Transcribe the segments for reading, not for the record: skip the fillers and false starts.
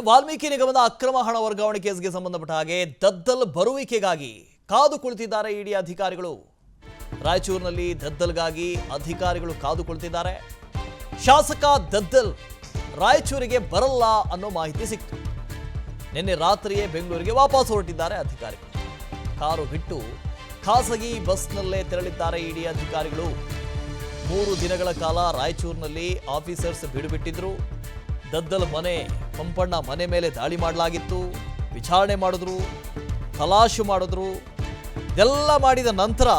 ವಾಲ್ಮೀಕಿ ನಿಗಮದ ಅಕ್ರಮ ಹಣ ವರ್ಗಾವಣೆ ಕೇಸ್ಗೆ ಸಂಬಂಧಪಟ್ಟ ಹಾಗೆ ದದ್ದಲ್ ಬರುವಿಕೆಗಾಗಿ ಕಾದು ಕುಳಿತಿದ್ದಾರೆ ಇಡಿ ಅಧಿಕಾರಿಗಳು. ರಾಯಚೂರಿನಲ್ಲಿ ದದ್ದಲ್ಗಾಗಿ ಅಧಿಕಾರಿಗಳು ಕಾದು ಕುಳಿತಿದ್ದಾರೆ. ಶಾಸಕ ದದ್ದಲ್ ರಾಯಚೂರಿಗೆ ಬರಲ್ಲ ಅನ್ನೋ ಮಾಹಿತಿ ಸಿಕ್ತು. ನಿನ್ನೆ ರಾತ್ರಿಯೇ ಬೆಂಗಳೂರಿಗೆ ವಾಪಸ್ ಹೊರಟಿದ್ದಾರೆ ಅಧಿಕಾರಿಗಳು. ಕಾರು ಬಿಟ್ಟು ಖಾಸಗಿ ಬಸ್ನಲ್ಲೇ ತೆರಳಿದ್ದಾರೆ ಇಡಿ ಅಧಿಕಾರಿಗಳು. 3 ದಿನಗಳ ಕಾಲ ರಾಯಚೂರಿನಲ್ಲಿ ಆಫೀಸರ್ಸ್ ಬಿಡುಬಿಟ್ಟಿದ್ರು. ದದ್ದಲ್ ಮನೆ ಪಂಪಣ್ಣ ಮನೆ ಮೇಲೆ ದಾಳಿ ಮಾಡಲಾಗಿತ್ತು. ವಿಚಾರಣೆ ಮಾಡಿದ್ರು, ತಲಾಶು ಮಾಡಿದ್ರು. ಇದೆಲ್ಲ ಮಾಡಿದ ನಂತರ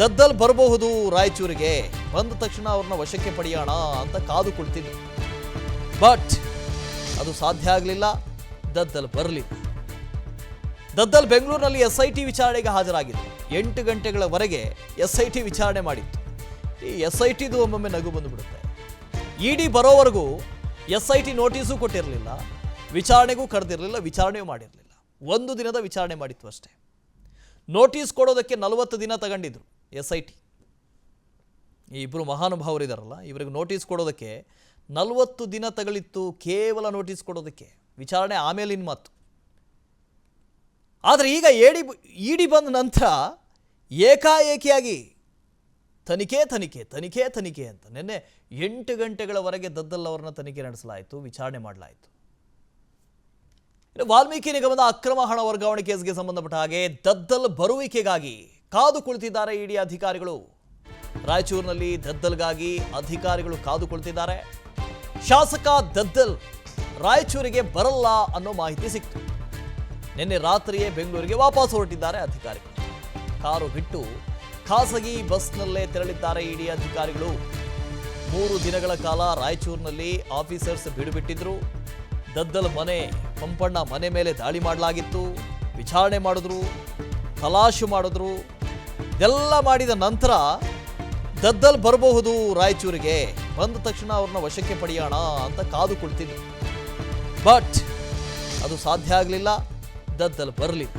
ದದ್ದಲ್ ಬರಬಹುದು ರಾಯಚೂರಿಗೆ, ಬಂದ ತಕ್ಷಣ ಅವ್ರನ್ನ ವಶಕ್ಕೆ ಪಡೆಯೋಣ ಅಂತ ಕಾದು ಕುಳಿತಿದ್ರು. ಬಟ್ ಅದು ಸಾಧ್ಯ ಆಗಲಿಲ್ಲ. ದದ್ದಲ್ ಬರಲಿಲ್ಲ. ದದ್ದಲ್ ಬೆಂಗಳೂರಿನಲ್ಲಿ SIT ವಿಚಾರಣೆಗೆ ಹಾಜರಾಗಿತ್ತು. 8 ಗಂಟೆಗಳವರೆಗೆ SIT ವಿಚಾರಣೆ ಮಾಡಿತ್ತು. ಈ SITದು ಒಮ್ಮೊಮ್ಮೆ ನಗು ಬಂದುಬಿಡುತ್ತೆ. ಇಡಿ ಬರೋವರೆಗೂ SIT ನೋಟಿಸು ಕೊಟ್ಟಿರಲಿಲ್ಲ, ವಿಚಾರಣೆಗೂ ಕರೆದಿರಲಿಲ್ಲ, ವಿಚಾರಣೆಯೂ ಮಾಡಿರಲಿಲ್ಲ. 1 ದಿನದ ವಿಚಾರಣೆ ಮಾಡಿತ್ತು ಅಷ್ಟೇ. ನೋಟಿಸ್ ಕೊಡೋದಕ್ಕೆ 40 ದಿನ ತಗೊಂಡಿದ್ರು SIT. ಈ ಇಬ್ಬರು ಮಹಾನುಭಾವರಿದಾರಲ್ಲ, ಇವರಿಗೆ ನೋಟಿಸ್ ಕೊಡೋದಕ್ಕೆ 40 ದಿನ ತಗಲಿತ್ತು. ಕೇವಲ ನೋಟಿಸ್ ಕೊಡೋದಕ್ಕೆ, ವಿಚಾರಣೆ ಆಮೇಲಿನ ಮಾತು. ಆದರೆ ಈಗ ಇಡಿ ಬಂದ ನಂತರ ಏಕಾಏಕಿಯಾಗಿ ತನಿಖೆ ಅಂತ ನಿನ್ನೆ 8 ಗಂಟೆಗಳವರೆಗೆ ದದ್ದಲ್ ಅವರನ್ನ ತನಿಖೆ ನಡೆಸಲಾಯಿತು, ವಿಚಾರಣೆ ಮಾಡಲಾಯಿತು. ವಾಲ್ಮೀಕಿ ನಿಗಮದ ಅಕ್ರಮ ಹಣ ವರ್ಗಾವಣೆ ಕೇಸ್ಗೆ ಸಂಬಂಧಪಟ್ಟ ಹಾಗೆ ದದ್ದಲ್ ಬರುವಿಕೆಗಾಗಿ ಕಾದು ಕುಳಿತಿದ್ದಾರೆ ಇಡಿ ಅಧಿಕಾರಿಗಳು. ರಾಯಚೂರಿನಲ್ಲಿ ದದ್ದಲ್ಗಾಗಿ ಅಧಿಕಾರಿಗಳು ಕಾದು ಕುಳಿತಿದ್ದಾರೆ. ಶಾಸಕ ದದ್ದಲ್ ರಾಯಚೂರಿಗೆ ಬರಲ್ಲ ಅನ್ನೋ ಮಾಹಿತಿ ಸಿಕ್ತು. ನಿನ್ನೆ ರಾತ್ರಿಯೇ ಬೆಂಗಳೂರಿಗೆ ವಾಪಸ್ ಹೊರಟಿದ್ದಾರೆ ಅಧಿಕಾರಿಗಳು. ಕಾರು ಬಿಟ್ಟು ಖಾಸಗಿ ಬಸ್ನಲ್ಲೇ ತೆರಳಿದ್ದಾರೆ ಇಡಿ ಅಧಿಕಾರಿಗಳು. 3 ದಿನಗಳ ಕಾಲ ರಾಯಚೂರಿನಲ್ಲಿ ಆಫೀಸರ್ಸ್ ಬಿಡುಬಿಟ್ಟಿದ್ರು. ದದ್ದಲ್ ಮನೆ ಪಂಪಣ್ಣ ಮನೆ ಮೇಲೆ ದಾಳಿ ಮಾಡಲಾಗಿತ್ತು. ವಿಚಾರಣೆ ಮಾಡಿದ್ರು, ತಲಾಶು ಮಾಡಿದ್ರು. ಇದೆಲ್ಲ ಮಾಡಿದ ನಂತರ ದದ್ದಲ್ ಬರಬಹುದು ರಾಯಚೂರಿಗೆ, ಬಂದ ತಕ್ಷಣ ಅವ್ರನ್ನ ವಶಕ್ಕೆ ಪಡೆಯೋಣ ಅಂತ ಕಾದು ಕುಳಿತಿದ್ರು. ಬಟ್ ಅದು ಸಾಧ್ಯ ಆಗಲಿಲ್ಲ. ದದ್ದಲ್ ಬರಲಿಲ್ಲ.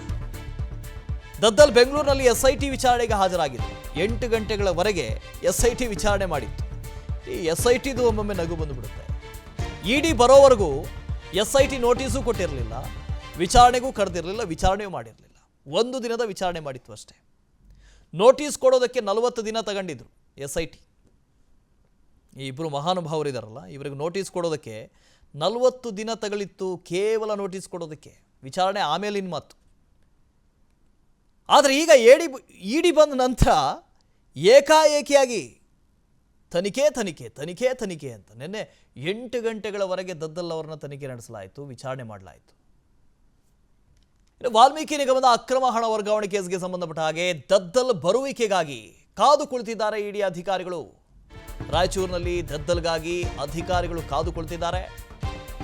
ದದ್ದಲ್ ಬೆಂಗಳೂರಿನಲ್ಲಿ SIT ವಿಚಾರಣೆಗೆ ಹಾಜರಾಗಿತ್ತು. 8 ಗಂಟೆಗಳವರೆಗೆ SIT ವಿಚಾರಣೆ ಮಾಡಿತ್ತು. ಈ SITದು ಒಮ್ಮೊಮ್ಮೆ ನಗು ಬಂದುಬಿಡುತ್ತೆ. ಇಡಿ ಬರೋವರೆಗೂ SIT ನೋಟಿಸು ಕೊಟ್ಟಿರಲಿಲ್ಲ, ವಿಚಾರಣೆಗೂ ಕರೆದಿರಲಿಲ್ಲ, ವಿಚಾರಣೆಯೂ ಮಾಡಿರಲಿಲ್ಲ. 1 ದಿನದ ವಿಚಾರಣೆ ಮಾಡಿತ್ತು ಅಷ್ಟೇ. ನೋಟಿಸ್ ಕೊಡೋದಕ್ಕೆ 40 ದಿನ ತಗೊಂಡಿದ್ರು SIT. ಈ ಇಬ್ಬರು ಮಹಾನುಭಾವರಿದಾರಲ್ಲ, ಇವರಿಗೆ ನೋಟಿಸ್ ಕೊಡೋದಕ್ಕೆ 40 ದಿನ ತಗಲಿತ್ತು. ಕೇವಲ ನೋಟಿಸ್ ಕೊಡೋದಕ್ಕೆ, ವಿಚಾರಣೆ ಆಮೇಲಿನ ಮಾತು. ಆದರೆ ಈಗ ಇಡಿ ಬಂದ ನಂತರ ಏಕಾಏಕಿಯಾಗಿ ತನಿಖೆ ಅಂತ ನಿನ್ನೆ 8 ಗಂಟೆಗಳವರೆಗೆ ದದ್ದಲ್ ಅವರನ್ನ ತನಿಖೆ ನಡೆಸಲಾಯಿತು, ವಿಚಾರಣೆ ಮಾಡಲಾಯಿತು. ವಾಲ್ಮೀಕಿ ನಿಗಮದ ಅಕ್ರಮ ಹಣ ವರ್ಗಾವಣೆ ಕೇಸ್ಗೆ ಸಂಬಂಧಪಟ್ಟ ಹಾಗೆ ದದ್ದಲ್ ಬರುವಿಕೆಗಾಗಿ ಕಾದು ಕುಳಿತಿದ್ದಾರೆ ಇಡಿ ಅಧಿಕಾರಿಗಳು. ರಾಯಚೂರಿನಲ್ಲಿ ದದ್ದಲ್ಗಾಗಿ ಅಧಿಕಾರಿಗಳು ಕಾದು ಕುಳಿತಿದ್ದಾರೆ.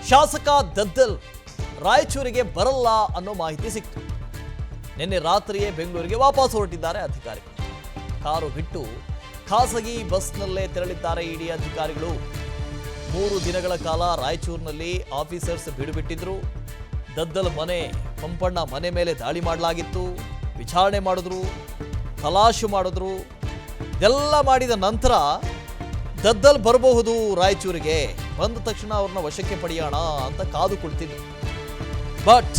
ಶಾಸಕ ದದ್ದಲ್ ರಾಯಚೂರಿಗೆ ಬರಲ್ಲ ಅನ್ನೋ ಮಾಹಿತಿ ಸಿಕ್ತು. ನಿನ್ನೆ ರಾತ್ರಿಯೇ ಬೆಂಗಳೂರಿಗೆ ವಾಪಸ್ ಹೊರಟಿದ್ದಾರೆ ಅಧಿಕಾರಿಗಳು. ಕಾರು ಬಿಟ್ಟು ಖಾಸಗಿ ಬಸ್ನಲ್ಲೇ ತೆರಳಿದ್ದಾರೆ ಇಡಿ ಅಧಿಕಾರಿಗಳು. 3 ದಿನಗಳ ಕಾಲ ರಾಯಚೂರಿನಲ್ಲಿ ಆಫೀಸರ್ಸ್ ಬಿಡುಬಿಟ್ಟಿದ್ರು. ದದ್ದಲ್ ಮನೆ ಪಂಪಣ್ಣ ಮನೆ ಮೇಲೆ ದಾಳಿ ಮಾಡಲಾಗಿತ್ತು. ವಿಚಾರಣೆ ಮಾಡಿದ್ರು, ತಲಾಶು ಮಾಡಿದ್ರು. ಇದೆಲ್ಲ ಮಾಡಿದ ನಂತರ ದದ್ದಲ್ ಬರಬಹುದು ರಾಯಚೂರಿಗೆ, ಬಂದ ತಕ್ಷಣ ಅವ್ರನ್ನ ವಶಕ್ಕೆ ಪಡೆಯೋಣ ಅಂತ ಕಾದು ಕುಳಿತಿದ್ರು. ಬಟ್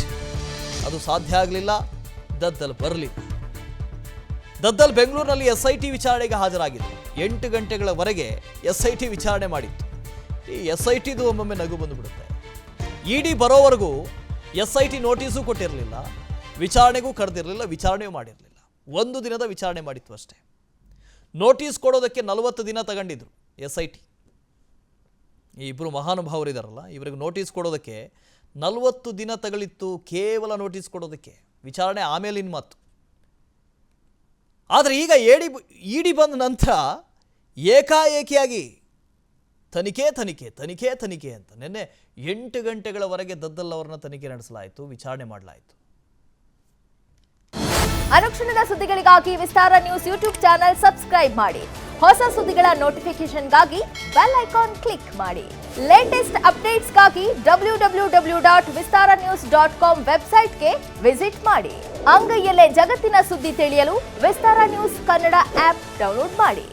ಅದು ಸಾಧ್ಯ ಆಗಲಿಲ್ಲ. ದದ್ದಲ್ ಬರಲಿಲ್ಲ. ದದ್ದಲ್ ಬೆಂಗಳೂರಿನಲ್ಲಿ SIT ವಿಚಾರಣೆಗೆ ಹಾಜರಾಗಿತ್ತು. 8 ಗಂಟೆಗಳವರೆಗೆ SIT ವಿಚಾರಣೆ ಮಾಡಿತ್ತು. ಈ SITದು ಒಮ್ಮೊಮ್ಮೆ ನಗು ಬಂದುಬಿಡುತ್ತೆ. ಇಡಿ ಬರೋವರೆಗೂ SIT ನೋಟಿಸು ಕೊಟ್ಟಿರಲಿಲ್ಲ, ವಿಚಾರಣೆಗೂ ಕರೆದಿರಲಿಲ್ಲ, ವಿಚಾರಣೆಯೂ ಮಾಡಿರಲಿಲ್ಲ. 1 ದಿನದ ವಿಚಾರಣೆ ಮಾಡಿತ್ತು ಅಷ್ಟೇ. ನೋಟಿಸ್ ಕೊಡೋದಕ್ಕೆ 40 ದಿನ ತಗೊಂಡಿದ್ರು SIT. ಈ ಇಬ್ಬರು ಮಹಾನುಭಾವರಿದಾರಲ್ಲ, ಇವರಿಗೆ ನೋಟಿಸ್ ಕೊಡೋದಕ್ಕೆ 40 ದಿನ ತಗಲಿತ್ತು. ಕೇವಲ ನೋಟಿಸ್ ಕೊಡೋದಕ್ಕೆ, ವಿಚಾರಣೆ ಆಮೇಲಿನ ಮಾತು. ಆದರೆ ಈಗ ಇಡಿ ಬಂದ ನಂತರ ಏಕಾಏಕಿಯಾಗಿ ತನಿಖೆ ಅಂತ ನಿನ್ನೆ 8 ಗಂಟೆಗಳವರೆಗೆ ದದ್ದಲ್ ಅವರನ್ನ ತನಿಖೆ ನಡೆಸಲಾಯಿತು, ವಿಚಾರಣೆ ಮಾಡಲಾಯಿತು. ಅನುಕ್ಷಣದ ಸುದ್ದಿಗಳಿಗಾಗಿ ವಿಸ್ತಾರ ನ್ಯೂಸ್ ಯೂಟ್ಯೂಬ್ ಚಾನೆಲ್ ಸಬ್ಸ್ಕ್ರೈಬ್ ಮಾಡಿ. ಹೊಸ ಸುದ್ದಿಗಳ ನೋಟಿಫಿಕೇಶನ್ಗಾಗಿ ಬೆಲ್ ಐಕಾನ್ ಕ್ಲಿಕ್ ಮಾಡಿ. ಲೇಟೆಸ್ಟ್ ಅಪ್ಡೇಟ್ಸ್ಗಾಗಿ www.vistaranews.com ವೆಬ್ಸೈಟ್ಗೆ ವಿಸಿಟ್ ಮಾಡಿ. ಅಂಗೈಯಲ್ಲೇ ಜಗತ್ತಿನ ಸುದ್ದಿ ತಿಳಿಯಲು ವಿಸ್ತಾರ ನ್ಯೂಸ್ ಕನ್ನಡ ಆಪ್ ಡೌನ್ಲೋಡ್ ಮಾಡಿ.